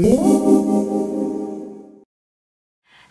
Hello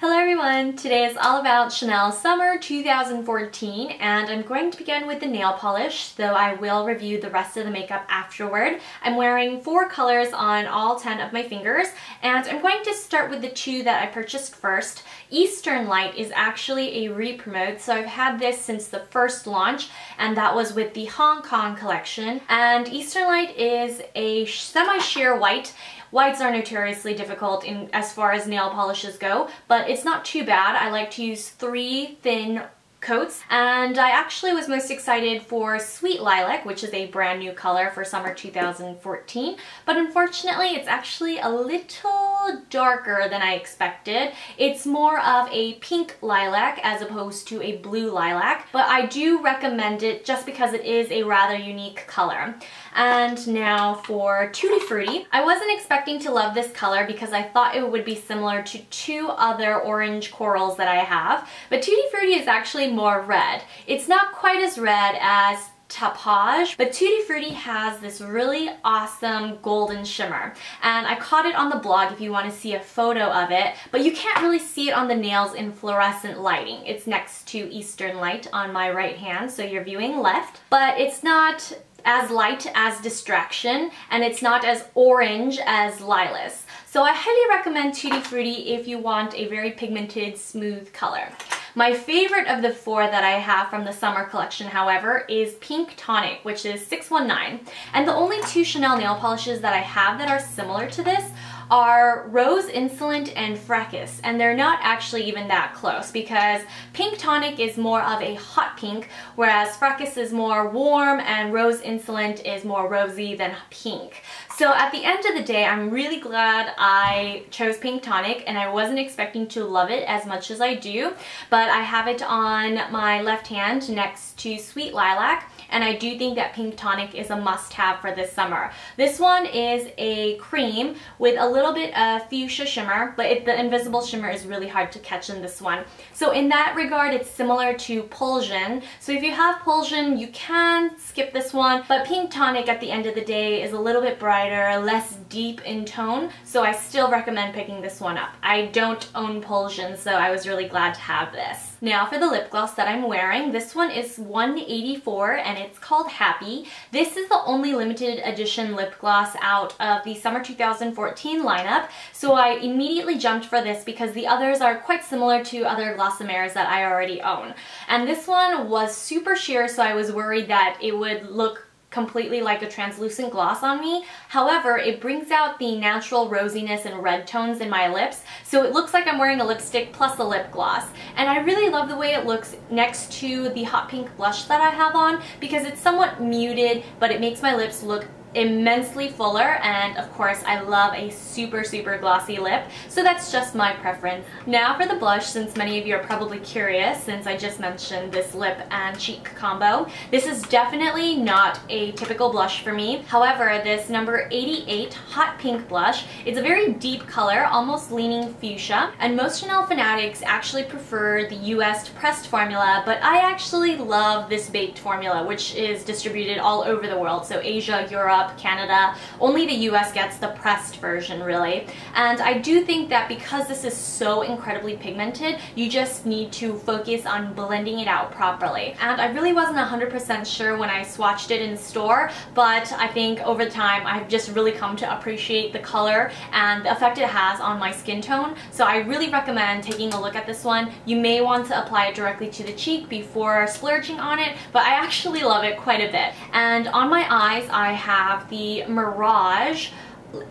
everyone! Today is all about Chanel Summer 2014 and I'm going to begin with the nail polish, though I will review the rest of the makeup afterward. I'm wearing 4 colors on all 10 of my fingers and I'm going to start with the 2 that I purchased first. Eastern Light is actually a re-promote, so I've had this since the first launch and that was with the Hong Kong collection. And Eastern Light is a semi-sheer white. Whites are notoriously difficult as far as nail polishes go, but it's not too bad. I like to use 3 thin coats, and I actually was most excited for Sweet Lilac, which is a brand new color for summer 2014, but unfortunately it's actually a little darker than I expected. It's more of a pink lilac as opposed to a blue lilac, but I do recommend it just because it is a rather unique color. And now for Tutti Frutti. I wasn't expecting to love this color because I thought it would be similar to 2 other orange corals that I have, but Tutti Frutti is actually more red. It's not quite as red as Tapage, but Tutti Frutti has this really awesome golden shimmer, and I caught it on the blog if you want to see a photo of it, but you can't really see it on the nails in fluorescent lighting. It's next to Eastern Light on my right hand, so you're viewing left, but it's not as light as Distraction, and it's not as orange as Lilac. So I highly recommend Tutti Frutti if you want a very pigmented, smooth color. My favorite of the 4 that I have from the summer collection, however, is Pink Tonic, which is 619. And the only 2 Chanel nail polishes that I have that are similar to this are Rose Insolent and Fracas, and they're not actually even that close because Pink Tonic is more of a hot pink, whereas Fracas is more warm and Rose Insolent is more rosy than pink. So at the end of the day, I'm really glad I chose Pink Tonic, and I wasn't expecting to love it as much as I do, but I have it on my left hand next to Sweet Lilac, and I do think that Pink Tonic is a must-have for this summer. This one is a cream with a little bit of fuchsia shimmer, but the invisible shimmer is really hard to catch in this one. So in that regard, it's similar to Pulsion. So if you have Pulsion, you can skip this one, but Pink Tonic at the end of the day is a little bit brighter, less deep in tone, so I still recommend picking this one up. I don't own Pulsion, so I was really glad to have this. Now for the lip gloss that I'm wearing, this one is $184 and it's called Happy. This is the only limited edition lip gloss out of the summer 2014 lineup, so I immediately jumped for this because the others are quite similar to other Glossomers that I already own. And this one was super sheer, so I was worried that it would look completely like a translucent gloss on me. However, it brings out the natural rosiness and red tones in my lips, so it looks like I'm wearing a lipstick plus a lip gloss. And I really love the way it looks next to the hot pink blush that I have on because it's somewhat muted, but it makes my lips look immensely fuller, and of course I love a super glossy lip, so that's just my preference. Now for the blush, since many of you are probably curious since I just mentioned this lip and cheek combo, this is definitely not a typical blush for me. However, this number 88 hot pink blush, it's a very deep color, almost leaning fuchsia, and most Chanel fanatics actually prefer the US pressed formula, but I actually love this baked formula, which is distributed all over the world, so Asia, Europe, Canada. Only the US gets the pressed version, really. And I do think that because this is so incredibly pigmented, you just need to focus on blending it out properly. And I really wasn't 100% sure when I swatched it in store, but I think over time I've just really come to appreciate the color and the effect it has on my skin tone. So I really recommend taking a look at this one. You may want to apply it directly to the cheek before splurging on it, but I actually love it quite a bit. And on my eyes, I have the Mirage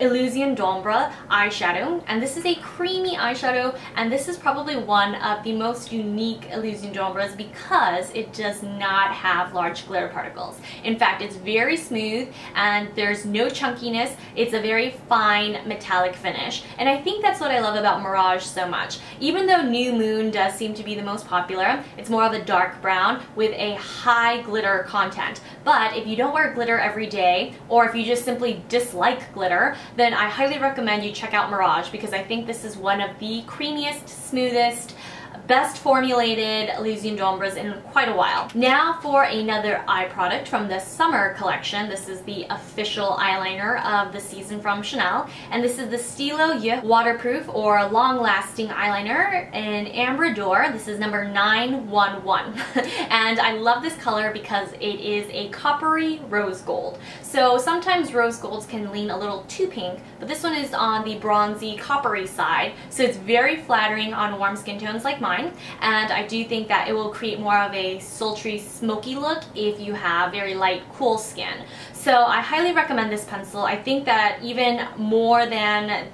Illusion d'Ombre eyeshadow, and this is a creamy eyeshadow, and this is probably one of the most unique Illusion d'Ombres because it does not have large glitter particles. In fact, it's very smooth and there's no chunkiness. It's a very fine metallic finish, and I think that's what I love about Mirage so much. Even though New Moon does seem to be the most popular, it's more of a dark brown with a high glitter content. But if you don't wear glitter every day, or if you just simply dislike glitter, then I highly recommend you check out Mirage because I think this is one of the creamiest, smoothest, best formulated illusion d'ombres in quite a while. Now for another eye product from the summer collection. This is the official eyeliner of the season from Chanel, and this is the Stylo Yeux waterproof or long-lasting eyeliner in Ambre D'Or. This is number 911 and I love this color because it is a coppery rose gold. So sometimes rose golds can lean a little too pink, but this one is on the bronzy coppery side, so it's very flattering on warm skin tones like mine, and I do think that it will create more of a sultry smoky look if you have very light cool skin. So I highly recommend this pencil. I think that even more than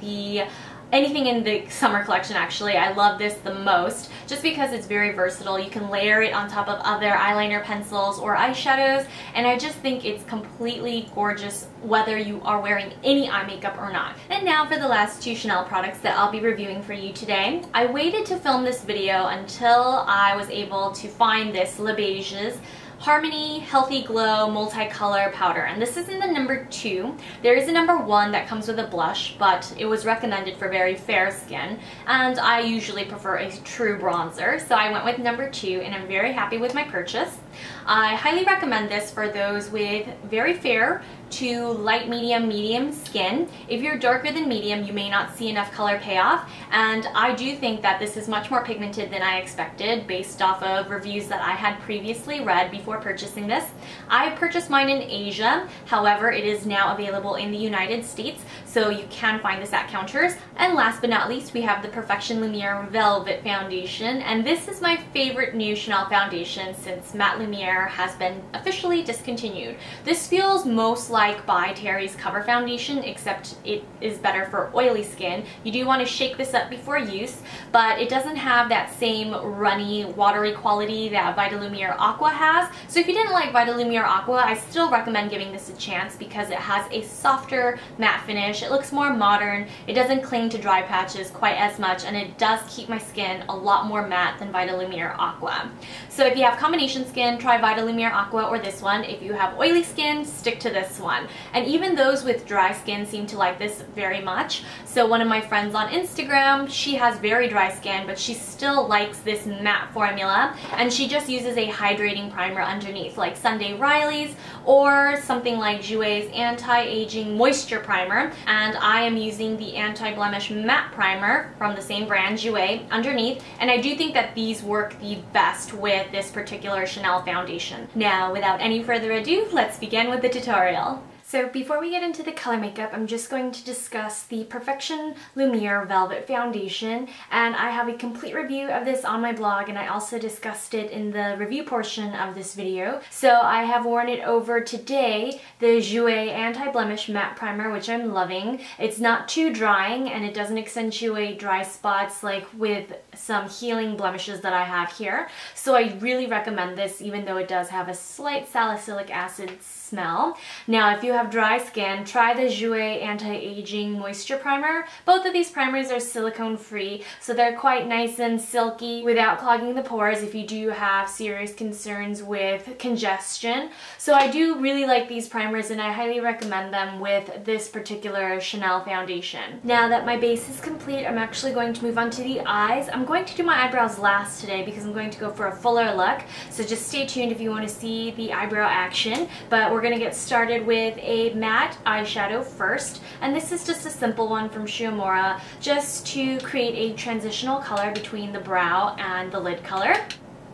anything in the summer collection, actually, I love this the most just because it's very versatile. You can layer it on top of other eyeliner pencils or eyeshadows, and I just think it's completely gorgeous whether you are wearing any eye makeup or not. And now for the last two Chanel products that I'll be reviewing for you today. I waited to film this video until I was able to find this Le Beige's Harmony Healthy Glow Multicolor Powder, and this is in the number 2. There is a number 1 that comes with a blush, but it was recommended for very fair skin, and I usually prefer a true bronzer, so I went with number 2, and I'm very happy with my purchase. I highly recommend this for those with very fair to light medium skin. If you're darker than medium, you may not see enough color payoff, and I do think that this is much more pigmented than I expected based off of reviews that I had previously read before purchasing this. I purchased mine in Asia, however it is now available in the United States, so you can find this at counters. And last but not least, we have the Perfection Lumiere Velvet Foundation, and this is my favorite new Chanel foundation since Matte Lumiere has been officially discontinued. This feels most like By Terry's Cover Foundation, except it is better for oily skin. You do want to shake this up before use, but it doesn't have that same runny, watery quality that Vita Lumiere Aqua has. So if you didn't like Vita Lumiere Aqua, I still recommend giving this a chance because it has a softer matte finish. It looks more modern, it doesn't cling to dry patches quite as much, and it does keep my skin a lot more matte than Vita Lumiere Aqua. So if you have combination skin, try Vita Lumiere Aqua or this one. If you have oily skin, stick to this one. And even those with dry skin seem to like this very much. So one of my friends on Instagram, she has very dry skin, but she still likes this matte formula, and she just uses a hydrating primer underneath, like Sunday Riley's or something like Jouer's Anti-Aging Moisture Primer. And I am using the Anti-Blemish Matte Primer from the same brand, Jouer, underneath, and I do think that these work the best with this particular Chanel foundation. Now, without any further ado, let's begin with the tutorial. So before we get into the color makeup, I'm just going to discuss the Perfection Lumiere Velvet Foundation, and I have a complete review of this on my blog, and I also discussed it in the review portion of this video. So I have worn it over today, the Jouer Anti-Blemish Matte Primer, which I'm loving. It's not too drying, and it doesn't accentuate dry spots like with some healing blemishes that I have here. So I really recommend this, even though it does have a slight salicylic acid smell. Now, if you have dry skin, try the Jouer Anti-Aging Moisture Primer. Both of these primers are silicone free, so they're quite nice and silky without clogging the pores if you do have serious concerns with congestion. So I do really like these primers, and I highly recommend them with this particular Chanel foundation. Now that my base is complete, I'm actually going to move on to the eyes. I'm going to do my eyebrows last today because I'm going to go for a fuller look, so just stay tuned if you want to see the eyebrow action. But we're going to get started with a matte eyeshadow first, and this is just a simple one from Sciomora, just to create a transitional color between the brow and the lid color.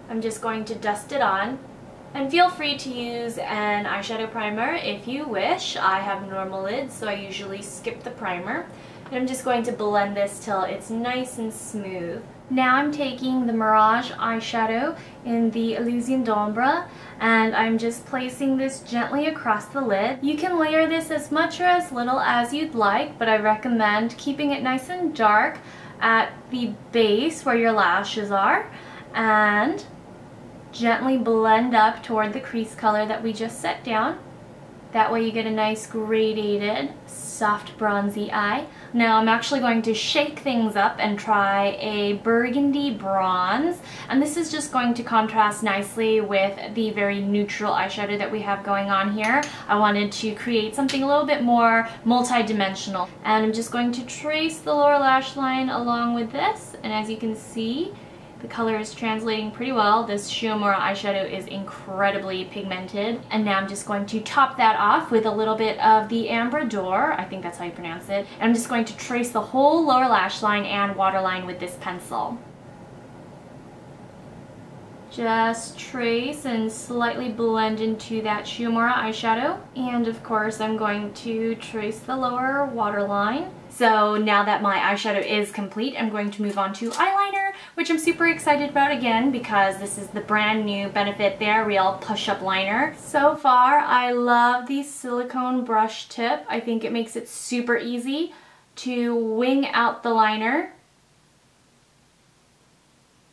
I'm just going to dust it on, and feel free to use an eyeshadow primer if you wish. I have normal lids, so I usually skip the primer, and I'm just going to blend this till it's nice and smooth. Now I'm taking the Mirage eyeshadow in the Illusion d'Ombre, and I'm just placing this gently across the lid. You can layer this as much or as little as you'd like, but I recommend keeping it nice and dark at the base where your lashes are, and gently blend up toward the crease color that we just set down. That way you get a nice gradated, soft bronzy eye. Now I'm actually going to shake things up and try a burgundy bronze, and this is just going to contrast nicely with the very neutral eyeshadow that we have going on here. I wanted to create something a little bit more multi-dimensional, and I'm just going to trace the lower lash line along with this, and as you can see, The color is translating pretty well. This Shiomura eyeshadow is incredibly pigmented. And now I'm just going to top that off with a little bit of the Amber D'Or, I think that's how you pronounce it. And I'm just going to trace the whole lower lash line and waterline with this pencil. Just trace and slightly blend into that Shiomura eyeshadow. And of course I'm going to trace the lower waterline. So now that my eyeshadow is complete, I'm going to move on to eyeliner, which I'm super excited about again because this is the brand new Benefit They're Real push-up liner. So far, I love the silicone brush tip. I think it makes it super easy to wing out the liner.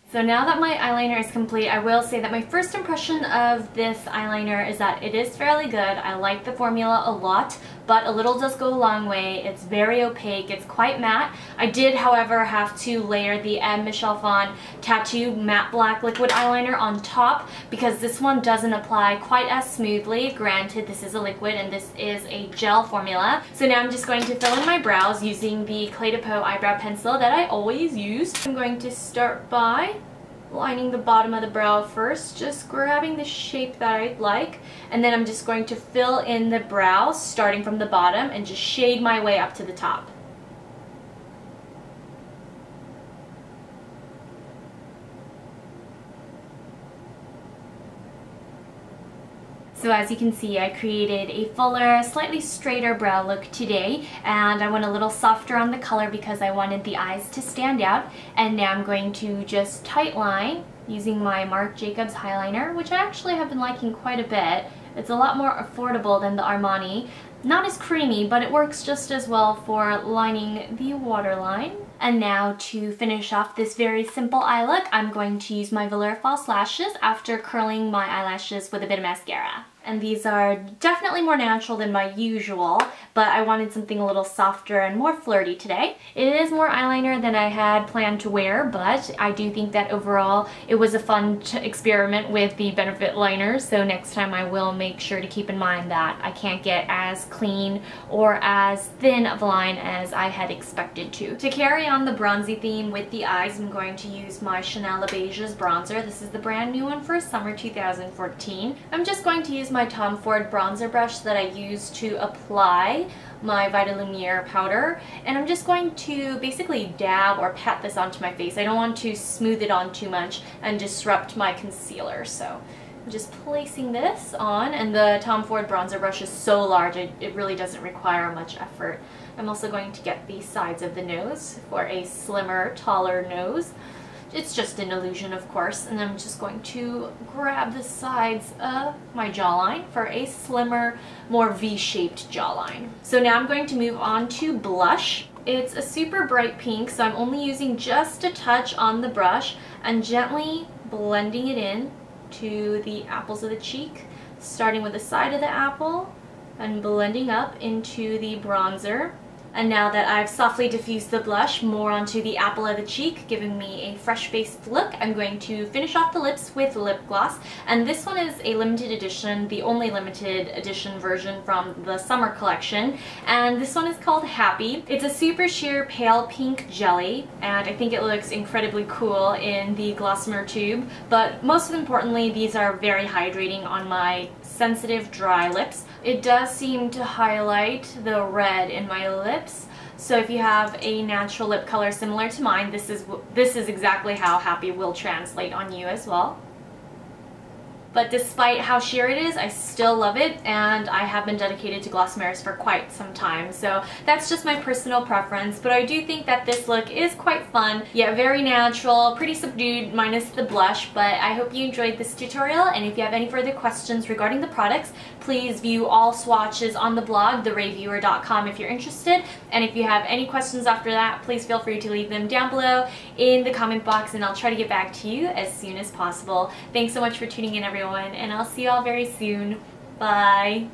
So now that my eyeliner is complete, I will say that my first impression of this eyeliner is that it is fairly good. I like the formula a lot, but a little does go a long way. It's very opaque. It's quite matte. I did, however, have to layer the M. Michel Fon Tattoo Matte Black Liquid Eyeliner on top because this one doesn't apply quite as smoothly. Granted, this is a liquid and this is a gel formula. So now I'm just going to fill in my brows using the Clé de Peau eyebrow pencil that I always use. I'm going to start by lining the bottom of the brow first, just grabbing the shape that I'd like, and then I'm just going to fill in the brows starting from the bottom and just shade my way up to the top. So as you can see, I created a fuller, slightly straighter brow look today, and I went a little softer on the color because I wanted the eyes to stand out. And now I'm going to just tightline using my Marc Jacobs highliner, which I actually have been liking quite a bit. It's a lot more affordable than the Armani. Not as creamy, but it works just as well for lining the waterline. And now to finish off this very simple eye look, I'm going to use my Velour False Lashes after curling my eyelashes with a bit of mascara. And these are definitely more natural than my usual, but I wanted something a little softer and more flirty today. It is more eyeliner than I had planned to wear, but I do think that overall it was a fun experiment with the Benefit liners, so next time I will make sure to keep in mind that I can't get as clean or as thin of a line as I had expected to. To carry on the bronzy theme with the eyes, I'm going to use my Chanel Le Beige's bronzer. This is the brand new one for summer 2014. I'm just going to use my Tom Ford bronzer brush that I use to apply my Vita Lumiere powder, and I'm just going to basically dab or pat this onto my face. I don't want to smooth it on too much and disrupt my concealer, so I'm just placing this on, and the Tom Ford bronzer brush is so large it really doesn't require much effort. I'm also going to get the sides of the nose for a slimmer, taller nose. It's just an illusion, of course, and I'm just going to grab the sides of my jawline for a slimmer, more V-shaped jawline. So now I'm going to move on to blush. It's a super bright pink, so I'm only using just a touch on the brush and gently blending it in to the apples of the cheek, starting with the side of the apple and blending up into the bronzer. And now that I've softly diffused the blush more onto the apple of the cheek, giving me a fresh-faced look, I'm going to finish off the lips with lip gloss. And this one is a limited edition, the only limited edition version from the summer collection. And this one is called Happy. It's a super sheer pale pink jelly, and I think it looks incredibly cool in the Gossamer tube. But most importantly, these are very hydrating on my sensitive, dry lips. It does seem to highlight the red in my lips, so if you have a natural lip color similar to mine, this is exactly how Happy will translate on you as well. But despite how sheer it is, I still love it, and I have been dedicated to gloss mirrors for quite some time, so that's just my personal preference. But I do think that this look is quite fun, yet very natural, pretty subdued minus the blush. But I hope you enjoyed this tutorial, and if you have any further questions regarding the products, please view all swatches on the blog, thereviewer.com, if you're interested. And if you have any questions after that, please feel free to leave them down below in the comment box, and I'll try to get back to you as soon as possible. Thanks so much for tuning in, everyone, and I'll see you all very soon. Bye!